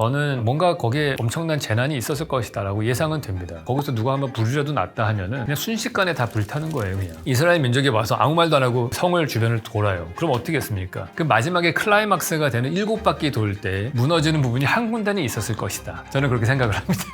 저는 뭔가 거기에 엄청난 재난이 있었을 것이다 라고 예상은 됩니다. 거기서 누가 한번 불이라도 났다 하면은 그냥 순식간에 다 불타는 거예요. 그냥 이스라엘 민족이 와서 아무 말도 안 하고 성을 주변을 돌아요. 그럼 어떻게 했습니까? 그 마지막에 클라이막스가 되는 7바퀴 돌 때 무너지는 부분이 한 군데는 있었을 것이다. 저는 그렇게 생각을 합니다.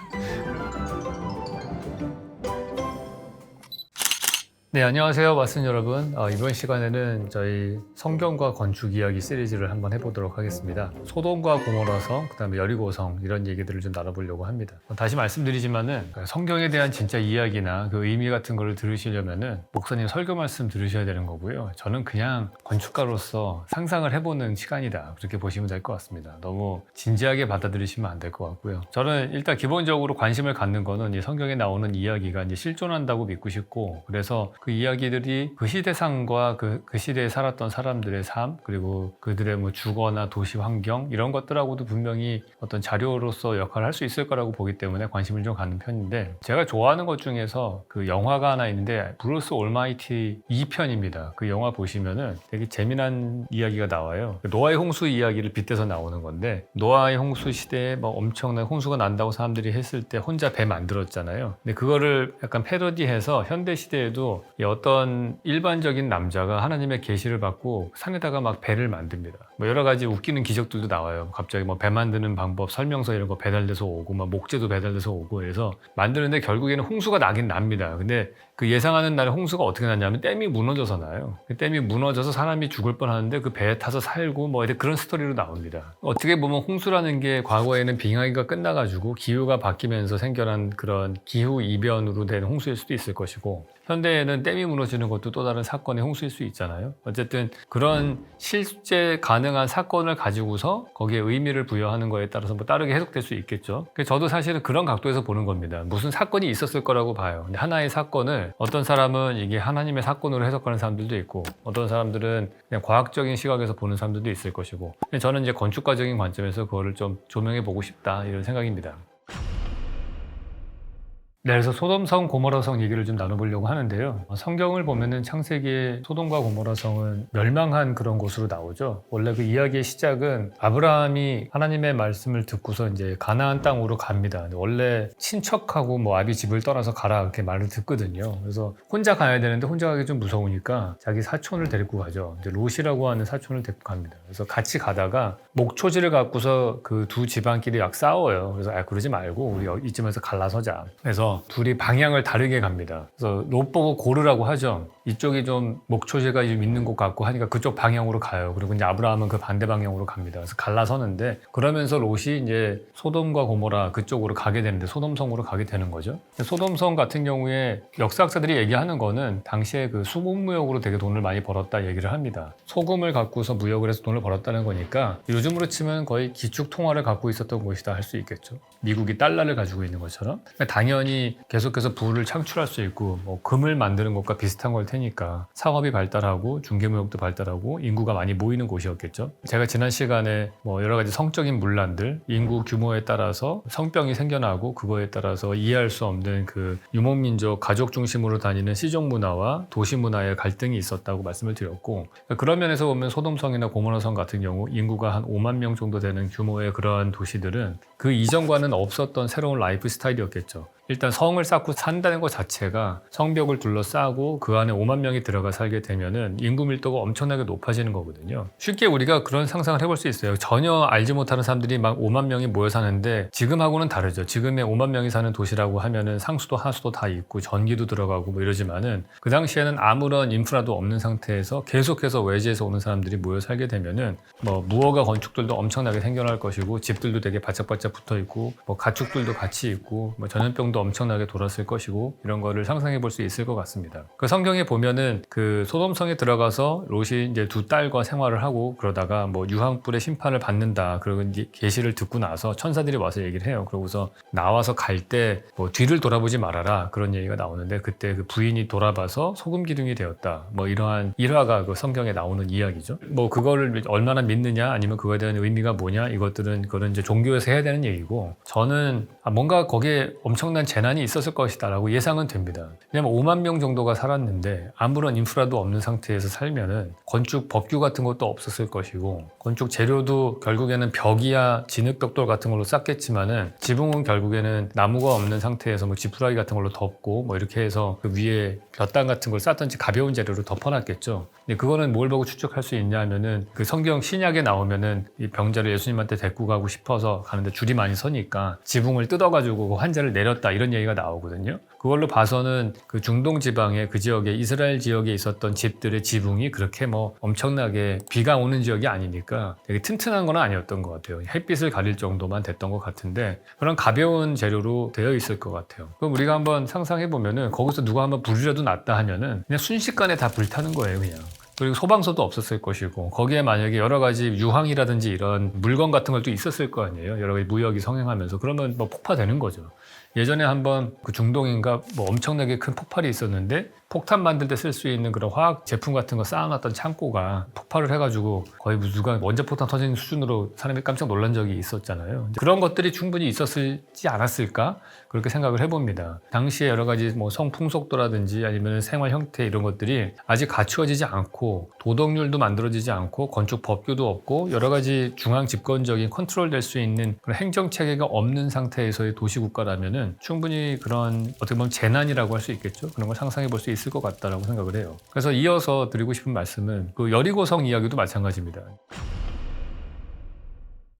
네, 안녕하세요, 왓슨 여러분. 이번 시간에는 저희 성경과 건축 이야기 시리즈를 한번 해보도록 하겠습니다. 소돔과 고모라성, 그 다음에 여리고성 이런 얘기들을 좀 나눠보려고 합니다. 다시 말씀드리지만은 성경에 대한 진짜 이야기나 그 의미 같은 거를 들으시려면은 목사님 설교 말씀 들으셔야 되는 거고요. 저는 그냥 건축가로서 상상을 해보는 시간이다, 그렇게 보시면 될 것 같습니다. 너무 진지하게 받아들이시면 안 될 것 같고요. 저는 일단 기본적으로 관심을 갖는 거는 이 성경에 나오는 이야기가 이제 실존한다고 믿고 싶고, 그래서 그 이야기들이 그 시대상과 그 시대에 살았던 사람들의 삶, 그리고 그들의 뭐 주거나 도시 환경 이런 것들하고도 분명히 어떤 자료로서 역할을 할 수 있을 거라고 보기 때문에 관심을 좀 갖는 편인데, 제가 좋아하는 것 중에서 그 영화가 하나 있는데 브루스 올마이티 2편입니다. 그 영화 보시면은 되게 재미난 이야기가 나와요. 노아의 홍수 이야기를 빗대서 나오는 건데, 노아의 홍수 시대에 뭐 엄청난 홍수가 난다고 사람들이 했을 때 혼자 배 만들었잖아요. 근데 그거를 약간 패러디해서 현대 시대에도 어떤 일반적인 남자가 하나님의 계시를 받고 산에다가 막 배를 만듭니다. 뭐 여러 가지 웃기는 기적들도 나와요. 갑자기 뭐 배 만드는 방법 설명서 이런 거 배달돼서 오고, 막 목재도 배달돼서 오고 해서 만드는데 결국에는 홍수가 나긴 납니다. 근데 그 예상하는 날에 홍수가 어떻게 났냐면 댐이 무너져서 나요. 그 댐이 무너져서 사람이 죽을 뻔하는데 그 배에 타서 살고 뭐 그런 스토리로 나옵니다. 어떻게 보면 홍수라는 게 과거에는 빙하기가 끝나가지고 기후가 바뀌면서 생겨난 그런 기후 이변으로 된 홍수일 수도 있을 것이고, 현대에는 댐이 무너지는 것도 또 다른 사건의 홍수일 수 있잖아요. 어쨌든 그런 실제 가능한 사건을 가지고서 거기에 의미를 부여하는 거에 따라서 뭐 다르게 해석될 수 있겠죠. 저도 사실은 그런 각도에서 보는 겁니다. 무슨 사건이 있었을 거라고 봐요. 근데 하나의 사건을 어떤 사람은 이게 하나님의 사건으로 해석하는 사람들도 있고, 어떤 사람들은 그냥 과학적인 시각에서 보는 사람들도 있을 것이고, 저는 이제 건축가적인 관점에서 그거를 좀 조명해 보고 싶다, 이런 생각입니다. 네, 그래서 소돔성, 고모라성 얘기를 좀 나눠보려고 하는데요. 성경을 보면은 창세기에 소돔과 고모라성은 멸망한 그런 곳으로 나오죠. 원래 그 이야기의 시작은 아브라함이 하나님의 말씀을 듣고서 이제 가나안 땅으로 갑니다. 원래 친척하고 뭐 아비 집을 떠나서 가라, 이렇게 말을 듣거든요. 그래서 혼자 가야 되는데 혼자 가기 좀 무서우니까 자기 사촌을 데리고 가죠. 이제 롯이라고 하는 사촌을 데리고 갑니다. 그래서 같이 가다가 목초지를 갖고서 그 두 집안끼리 약 싸워요. 그래서 그러지 말고 우리 이쯤에서 갈라서자. 그래서 둘이 방향을 다르게 갑니다. 그래서 롯 보고 고르라고 하죠. 이쪽이 좀 목초지가 좀 있는 것 같고 하니까 그쪽 방향으로 가요. 그리고 이제 아브라함은 그 반대 방향으로 갑니다. 그래서 갈라서는데, 그러면서 롯이 이제 소돔과 고모라 그쪽으로 가게 되는데, 소돔성으로 가게 되는 거죠. 소돔성 같은 경우에 역사학자들이 얘기하는 거는 당시에 그 수공무역으로 되게 돈을 많이 벌었다 얘기를 합니다. 소금을 갖고서 무역을 해서 돈을 벌었다는 거니까 요즘으로 치면 거의 기축 통화를 갖고 있었던 곳이다 할 수 있겠죠. 미국이 달러를 가지고 있는 것처럼. 당연히 계속해서 부를 창출할 수 있고, 뭐 금을 만드는 것과 비슷한 걸 테니까 상업이 발달하고 중개무역도 발달하고 인구가 많이 모이는 곳이었겠죠. 제가 지난 시간에 뭐 여러 가지 성적인 문란들, 인구 규모에 따라서 성병이 생겨나고 그거에 따라서 이해할 수 없는 그 유목민족 가족 중심으로 다니는 시종 문화와 도시 문화의 갈등이 있었다고 말씀을 드렸고, 그런 면에서 보면 소돔성이나 고모라성 같은 경우 인구가 한 5만 명 정도 되는 규모의 그러한 도시들은 그 이전과는 없었던 새로운 라이프 스타일이었겠죠. 일단 성을 쌓고 산다는 것 자체가 성벽을 둘러싸고 그 안에 5만 명이 들어가 살게 되면은 인구 밀도가 엄청나게 높아지는 거거든요. 쉽게 우리가 그런 상상을 해볼 수 있어요. 전혀 알지 못하는 사람들이 막 5만 명이 모여 사는데 지금하고는 다르죠. 지금의 5만 명이 사는 도시라고 하면은 상수도 하수도 다 있고 전기도 들어가고 뭐 이러지만은 그 당시에는 아무런 인프라도 없는 상태에서 계속해서 외지에서 오는 사람들이 모여 살게 되면은 뭐 무허가 건축들도 엄청나게 생겨날 것이고, 집들도 되게 바짝바짝 붙어 있고, 뭐 가축들도 같이 있고, 뭐 전염병도 엄청나게 돌았을 것이고, 이런 거를 상상해 볼 수 있을 것 같습니다. 그 성경에 보면은 그 소돔성에 들어가서 롯이 이제 두 딸과 생활을 하고 그러다가 뭐 유황불의 심판을 받는다, 그리고 이제 계시를 듣고 나서 천사들이 와서 얘기를 해요. 그러고서 나와서 갈 때 뭐 뒤를 돌아보지 말아라, 그런 얘기가 나오는데, 그때 그 부인이 돌아봐서 소금 기둥이 되었다, 뭐 이러한 일화가 그 성경에 나오는 이야기죠. 뭐 그거를 얼마나 믿느냐, 아니면 그거에 대한 의미가 뭐냐, 이것들은 그런 이제 종교에서 해야 되는 얘기고, 저는 뭔가 거기에 엄청난 재난이 있었을 것이다 라고 예상은 됩니다. 왜냐하면 5만 명 정도가 살았는데 아무런 인프라도 없는 상태에서 살면은 건축 법규 같은 것도 없었을 것이고, 건축 재료도 결국에는 벽이야 진흙벽돌 같은 걸로 쌓겠지만은 지붕은 결국에는 나무가 없는 상태에서 뭐 지푸라기 같은 걸로 덮고 뭐 이렇게 해서 그 위에 볕단 같은 걸 쌓든지 가벼운 재료로 덮어놨겠죠. 근데 그거는 뭘 보고 추측할 수 있냐 하면은 그 성경 신약에 나오면은 이 병자를 예수님한테 데리고 가고 싶어서 가는데 줄이 많이 서니까 지붕을 뜯어가지고 그 환자를 내렸다, 이런 얘기가 나오거든요. 그걸로 봐서는 그 중동 지방의 그 지역에, 이스라엘 지역에 있었던 집들의 지붕이 그렇게 뭐 엄청나게 비가 오는 지역이 아니니까 되게 튼튼한 건 아니었던 것 같아요. 햇빛을 가릴 정도만 됐던 것 같은데 그런 가벼운 재료로 되어 있을 것 같아요. 그럼 우리가 한번 상상해 보면은 거기서 누가 한번 불이라도 났다 하면은 그냥 순식간에 다 불타는 거예요, 그냥. 그리고 소방서도 없었을 것이고, 거기에 만약에 여러 가지 유황이라든지 이런 물건 같은 것도 있었을 거 아니에요. 여러 가지 무역이 성행하면서. 그러면 뭐 폭파되는 거죠. 예전에 한번 그 중동인가 뭐 엄청나게 큰 폭발이 있었는데 폭탄 만들 때 쓸 수 있는 그런 화학 제품 같은 거 쌓아놨던 창고가 폭발을 해가지고 거의 누가 원자폭탄 터지는 수준으로 사람이 깜짝 놀란 적이 있었잖아요. 그런 것들이 충분히 있었을지 않았을까? 그렇게 생각을 해봅니다. 당시에 여러 가지 뭐 성풍속도라든지 아니면 생활 형태 이런 것들이 아직 갖추어지지 않고 도덕률도 만들어지지 않고 건축 법규도 없고 여러 가지 중앙 집권적인 컨트롤될 수 있는 그런 행정 체계가 없는 상태에서의 도시국가라면은 충분히 그런 어떻게 보면 재난이라고 할 수 있겠죠. 그런 걸 상상해 볼 수 있을 것 같다라고 생각을 해요. 그래서 이어서 드리고 싶은 말씀은 그 여리고성 이야기도 마찬가지입니다.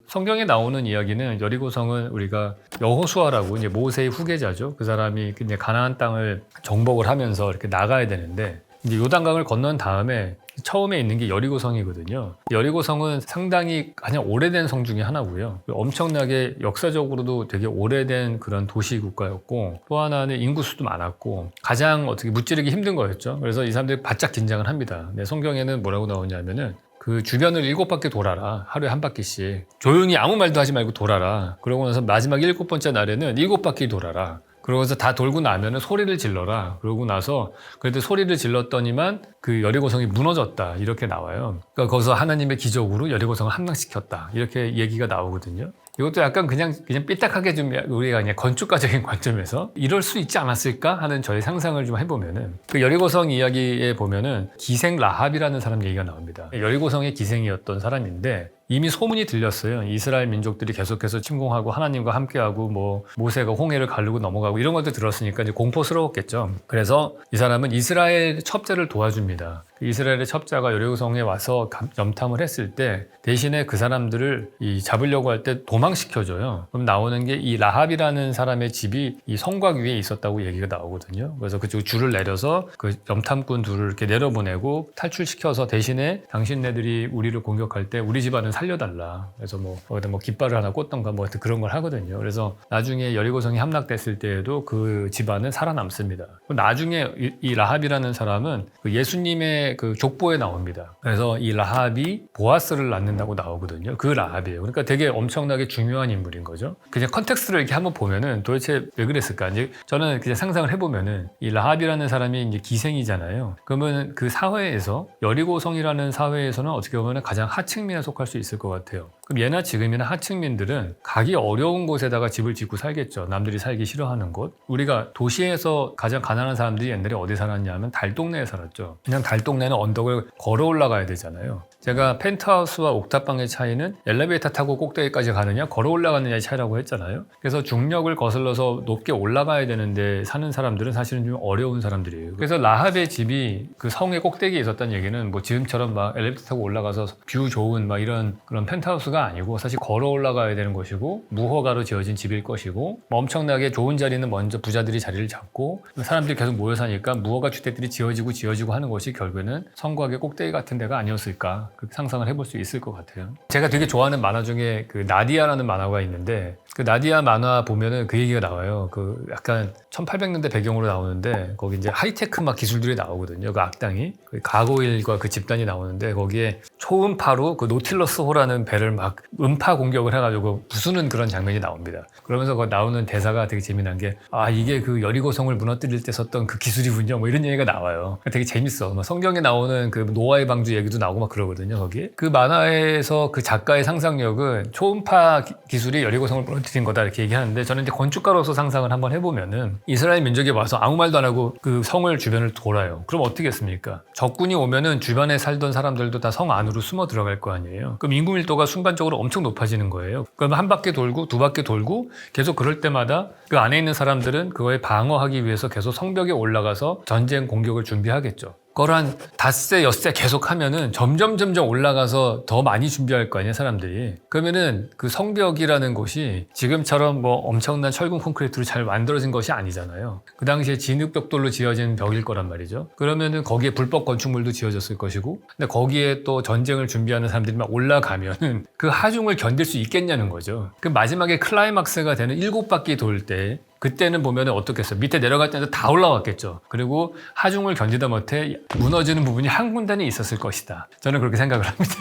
성경에 나오는 이야기는 여리고성은 우리가 여호수아라고 이제 모세의 후계자죠. 그 사람이 이제 가나안 땅을 정복을 하면서 이렇게 나가야 되는데 이제 요단강을 건넌 다음에 처음에 있는 게 여리고성이거든요. 여리고성은 상당히 가장 오래된 성 중에 하나고요. 엄청나게 역사적으로도 되게 오래된 그런 도시 국가였고, 또 하나는 인구수도 많았고 가장 어떻게 무찌르기 힘든 거였죠. 그래서 이 사람들이 바짝 긴장을 합니다. 근데 성경에는 뭐라고 나오냐면은 그 주변을 7바퀴 돌아라. 하루에 한 바퀴씩. 조용히 아무 말도 하지 말고 돌아라. 그러고 나서 마지막 7번째 날에는 7바퀴 돌아라. 그러고서 다 돌고 나면은 소리를 질러라. 그러고 나서 그래도 소리를 질렀더니만 그 여리고성이 무너졌다. 이렇게 나와요. 그러니까 거기서 하나님의 기적으로 여리고성을 함락시켰다. 이렇게 얘기가 나오거든요. 이것도 약간 그냥 삐딱하게 좀 우리가 그냥 건축가적인 관점에서 이럴 수 있지 않았을까 하는 저의 상상을 좀 해보면은 그 여리고성 이야기에 보면은 기생 라합이라는 사람 얘기가 나옵니다. 여리고성의 기생이었던 사람인데 이미 소문이 들렸어요. 이스라엘 민족들이 계속해서 침공하고 하나님과 함께하고 뭐 모세가 홍해를 가르고 넘어가고 이런 것들 들었으니까 이제 공포스러웠겠죠. 그래서 이 사람은 이스라엘 첩자를 도와줍니다. 이스라엘의 첩자가 여리고성에 와서 염탐을 했을 때 대신에 그 사람들을 잡으려고 할 때 도망시켜줘요. 그럼 나오는 게 이 라합이라는 사람의 집이 이 성곽 위에 있었다고 얘기가 나오거든요. 그래서 그쪽 줄을 내려서 그 염탐꾼 둘을 이렇게 내려보내고 탈출시켜서 대신에 당신네들이 우리를 공격할 때 우리 집안을 살려달라. 그래서 뭐 거기다 뭐 깃발을 하나 꽂던가 뭐 그런 걸 하거든요. 그래서 나중에 여리고성이 함락됐을 때에도 그 집안은 살아남습니다. 나중에 이 라합이라는 사람은 그 예수님의 그 족보에 나옵니다. 그래서 이 라합이 보아스를 낳는다고 나오거든요. 그 라합이에요. 그러니까 되게 엄청나게 중요한 인물인 거죠. 그냥 컨텍스트를 이렇게 한번 보면은 도대체 왜 그랬을까? 이제 저는 그냥 상상을 해보면은 이 라합이라는 사람이 이제 기생이잖아요. 그러면 그 사회에서 여리고성이라는 사회에서는 어떻게 보면 가장 하층민에 속할 수 있을 것 같아요. 그럼 예나 지금이나 하층민들은 가기 어려운 곳에다가 집을 짓고 살겠죠. 남들이 살기 싫어하는 곳. 우리가 도시에서 가장 가난한 사람들이 옛날에 어디 살았냐 하면 달동네에 살았죠. 그냥 달동네는 언덕을 걸어 올라가야 되잖아요. 제가 펜트하우스와 옥탑방의 차이는 엘리베이터 타고 꼭대기까지 가느냐 걸어 올라가느냐의 차이라고 했잖아요. 그래서 중력을 거슬러서 높게 올라가야 되는데 사는 사람들은 사실은 좀 어려운 사람들이에요. 그래서 라합의 집이 그 성의 꼭대기에 있었다는 얘기는 뭐 지금처럼 막 엘리베이터 타고 올라가서 뷰 좋은 막 이런 그런 펜트하우스가 아니고 사실 걸어 올라가야 되는 것이고 무허가로 지어진 집일 것이고 뭐 엄청나게 좋은 자리는 먼저 부자들이 자리를 잡고 사람들이 계속 모여 사니까 무허가 주택들이 지어지고 하는 것이 결국에는 성곽의 꼭대기 같은 데가 아니었을까 그렇게 상상을 해볼 수 있을 것 같아요. 제가 되게 좋아하는 만화 중에 그 나디아라는 만화가 있는데 그 나디아 만화 보면은 그 얘기가 나와요. 그 약간 1800년대 배경으로 나오는데 거기 이제 하이테크 막 기술들이 나오거든요. 그 악당이 그 가고일과 그 집단이 나오는데 거기에 초음파로 그 노틸러스호라는 배를 막 음파 공격을 해가지고 부수는 그런 장면이 나옵니다. 그러면서 그 나오는 대사가 되게 재미난 게 이게 그 여리고성을 무너뜨릴 때 썼던 그 기술이군요. 뭐 이런 얘기가 나와요. 되게 재밌어. 막 성경에 나오는 그 노아의 방주 얘기도 나오고 막 그러거든요. 거기에 그 만화에서 그 작가의 상상력은 초음파 기술이 여리고성을 무너뜨릴 무너뜨린 거다 이렇게 얘기하는데, 저는 이제 건축가로서 상상을 한번 해보면은 이스라엘 민족이 와서 아무 말도 안 하고 그 성을 주변을 돌아요. 그럼 어떻게 했습니까? 적군이 오면은 주변에 살던 사람들도 다 성 안으로 숨어 들어갈 거 아니에요. 그럼 인구 밀도가 순간적으로 엄청 높아지는 거예요. 그럼 한 바퀴 돌고 두 바퀴 돌고 계속 그럴 때마다 그 안에 있는 사람들은 그거에 방어하기 위해서 계속 성벽에 올라가서 전쟁 공격을 준비하겠죠. 그걸 한 닷새, 엿새 계속 하면은 점점 올라가서 더 많이 준비할 거 아니에요, 사람들이. 그러면은 그 성벽이라는 곳이 지금처럼 뭐 엄청난 철근 콘크리트로 잘 만들어진 것이 아니잖아요. 그 당시에 진흙벽돌로 지어진 벽일 거란 말이죠. 그러면은 거기에 불법 건축물도 지어졌을 것이고, 근데 거기에 또 전쟁을 준비하는 사람들이 막 올라가면은 그 하중을 견딜 수 있겠냐는 거죠. 그 마지막에 클라이막스가 되는 7바퀴 돌 때, 그때는 보면 어떻겠어요? 밑에 내려갈 때는 다 올라왔겠죠. 그리고 하중을 견디다 못해 무너지는 부분이 한 군데는 있었을 것이다. 저는 그렇게 생각을 합니다.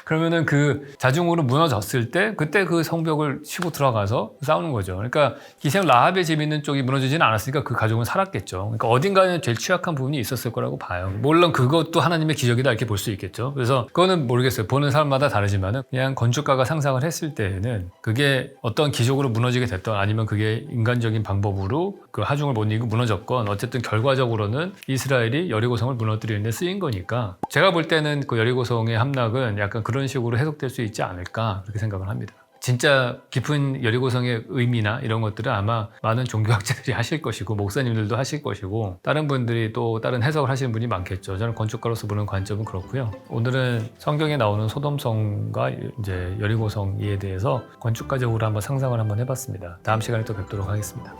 그러면은 그 자중으로 무너졌을 때 그때 그 성벽을 치고 들어가서 싸우는 거죠. 그러니까 기생 라합의 집 있는 쪽이 무너지지는 않았으니까 그 가족은 살았겠죠. 그러니까 어딘가에는 제일 취약한 부분이 있었을 거라고 봐요. 물론 그것도 하나님의 기적이다 이렇게 볼 수 있겠죠. 그래서 그거는 모르겠어요. 보는 사람마다 다르지만은 그냥 건축가가 상상을 했을 때에는 그게 어떤 기적으로 무너지게 됐던, 아니면 그게 인간적인 방법으로 그 하중을 못 이기고 무너졌건, 어쨌든 결과적으로는 이스라엘이 여리고성을 무너뜨리는 데 쓰인 거니까, 제가 볼 때는 그 여리고성의 함락은 약간 그런 식으로 해석될 수 있지 않을까 그렇게 생각을 합니다. 진짜 깊은 여리고성의 의미나 이런 것들은 아마 많은 종교학자들이 하실 것이고 목사님들도 하실 것이고 다른 분들이 또 다른 해석을 하시는 분이 많겠죠. 저는 건축가로서 보는 관점은 그렇고요. 오늘은 성경에 나오는 소돔성과 이제 여리고성에 대해서 건축가적으로 한번 상상을 한번 해봤습니다. 다음 시간에 또 뵙도록 하겠습니다.